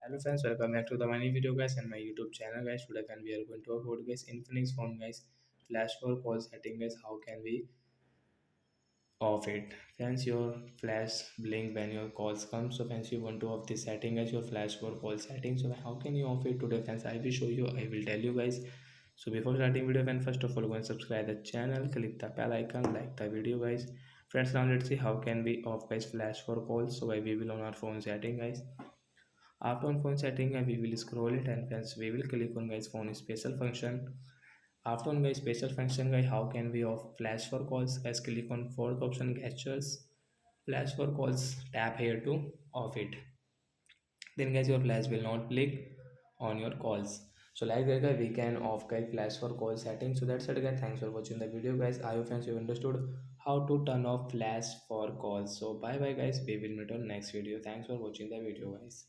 Hello friends, welcome back to the many video guys and my YouTube channel guys. Today again we are going to talk about guys Infinix phone guys flash for call setting guys. How can we off it? Friends, your flash blink when your calls come. So friends, you want to off this setting as your flash for call setting. So how can you off it today friends? I will show you. I will tell you guys. So before starting video, friends, first of all go and subscribe the channel. Click the bell icon, like the video guys. Friends, now let's see how can we off guys flash for calls. So we will on our phone setting guys. After on phone setting, we will scroll it and friends we will click on guys phone special function. After on guys special function guys, how can we off flash for calls? Guys click on fourth option gestures, flash for calls. Tap here to off it. Then guys your flash will not click on your calls. So like that guys we can off guys flash for call settings. So that's it guys. Thanks for watching the video guys. I hope friends you understood how to turn off flash for calls. So bye bye guys. We will meet on next video. Thanks for watching the video guys.